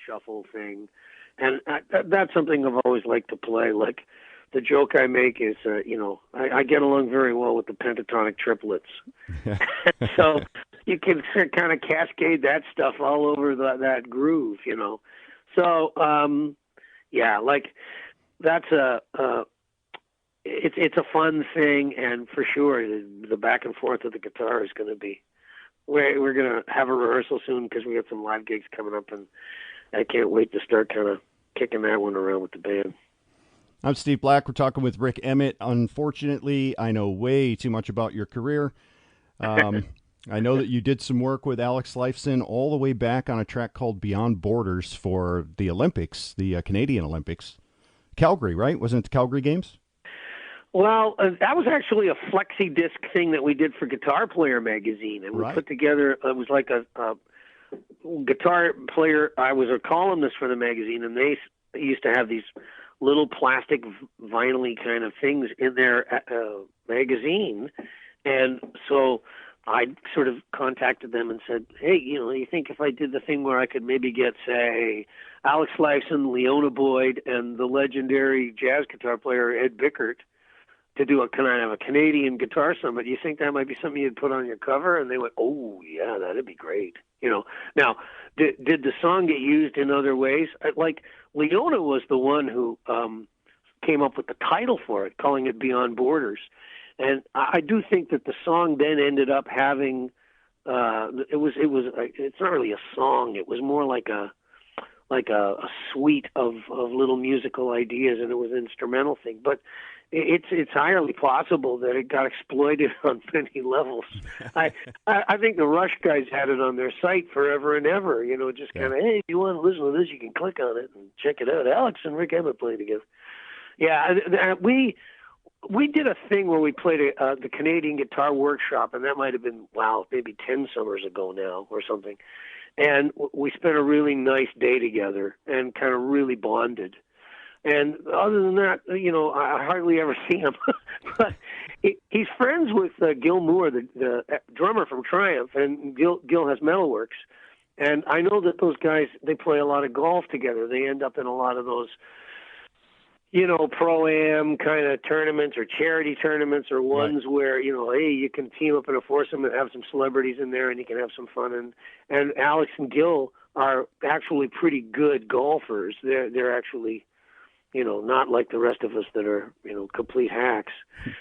shuffle thing. And that's something I've always liked to play. Like, the joke I make is, I get along very well with the pentatonic triplets. So you can kind of cascade that stuff all over that groove, So, like, that's it's a fun thing, and for sure the back and forth of the guitar is going to be. We're going to have a rehearsal soon because we got some live gigs coming up, and I can't wait to start kind of kicking that one around with the band. I'm Steve Black. We're talking with Rik Emmett. Unfortunately, I know way too much about your career. I know that you did some work with Alex Lifeson all the way back on a track called Beyond Borders for the Olympics, the Canadian Olympics. Calgary, right? Wasn't it the Calgary Games? Well, that was actually a flexi disc thing that we did for Guitar Player magazine, and we put together. It was like a guitar player. I was a columnist for the magazine, and they used to have these little plastic vinyl-y kind of things in their magazine, and so I sort of contacted them and said, hey, you think if I did the thing where I could maybe get, say, Alex Lifeson, Leona Boyd, and the legendary jazz guitar player Ed Bickert to do a kind of a Canadian guitar summit, you think that might be something you'd put on your cover? And they went, oh, yeah, that'd be great. Now, did the song get used in other ways? Like, Leona was the one who came up with the title for it, calling it Beyond Borders. And I do think that the song then ended up having, it's not really a song. It was more like a suite of little musical ideas, and it was an instrumental thing. But it's highly possible that it got exploited on many levels. I think the Rush guys had it on their site forever and ever, just kind of, hey, if you want to listen to this, you can click on it and check it out. Alex and Rik Emmett played together. Yeah, we did a thing where we played the Canadian Guitar Workshop, and that might have been, maybe 10 summers ago now or something. And we spent a really nice day together and kind of really bonded. And other than that, I hardly ever see him. But he's friends with Gil Moore, the drummer from Triumph, and Gil has Metalworks. And I know that those guys, they play a lot of golf together. They end up in a lot of those, pro-am kind of tournaments or charity tournaments or ones where, hey, you can team up in a foursome and have some celebrities in there and you can have some fun. And Alex and Gil are actually pretty good golfers. They're actually, not like the rest of us that are, complete hacks.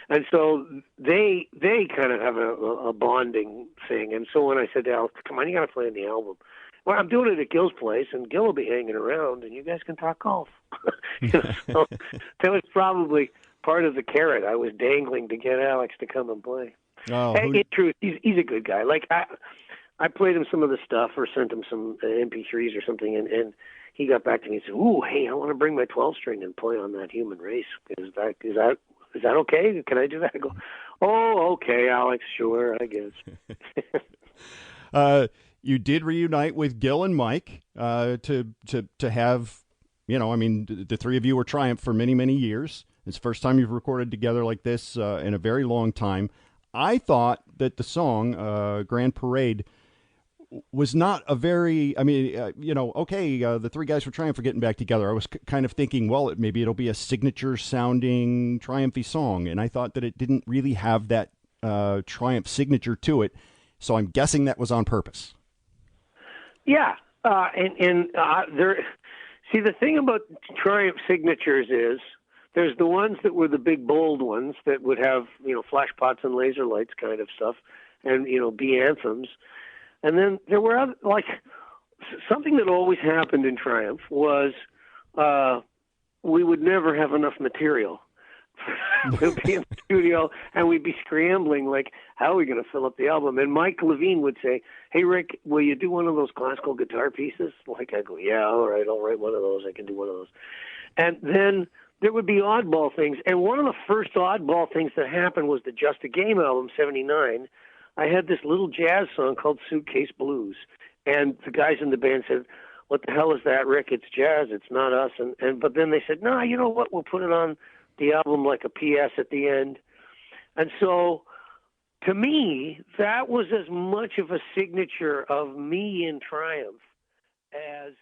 And so they kind of have a bonding thing. And so when I said to Alex, come on, you got to play on the album. Well, I'm doing it at Gil's place, and Gil will be hanging around, and you guys can talk golf. So that was probably part of the carrot I was dangling to get Alex to come and play. Oh, in truth, he's a good guy. Like, I played him some of the stuff or sent him some MP3s or something, and he got back to me and said, ooh, hey, I want to bring my 12-string and play on that Human Race. Is that okay? Can I do that? I go, oh, okay, Alex, sure, I guess. You did reunite with Gil and Mike to have, the three of you were Triumph for many, many years. It's the first time you've recorded together like this in a very long time. I thought that the song, Grand Parade, was not a very, the three guys from Triumph are getting back together. I was kind of thinking, well, maybe it'll be a signature-sounding Triumph-y song, and I thought that it didn't really have that Triumph signature to it, so I'm guessing that was on purpose. Yeah, see, the thing about Triumph signatures is there's the ones that were the big bold ones that would have, flash pots and laser lights kind of stuff and, be anthems. And then there were other, like, something that always happened in Triumph was we would never have enough material. We'd be in the studio and we'd be scrambling, like, how are we going to fill up the album? And Mike Levine would say, hey, Rik, will you do one of those classical guitar pieces? Like, I go, yeah, all right, I'll write one of those. I can do one of those. And then there would be oddball things. And one of the first oddball things that happened was the Just a Game album, 79. I had this little jazz song called Suitcase Blues. And the guys in the band said, what the hell is that, Rik? It's jazz. It's not us. But then they said, no, you know what? We'll put it on the album like a PS at the end. And so to me, that was as much of a signature of me in Triumph as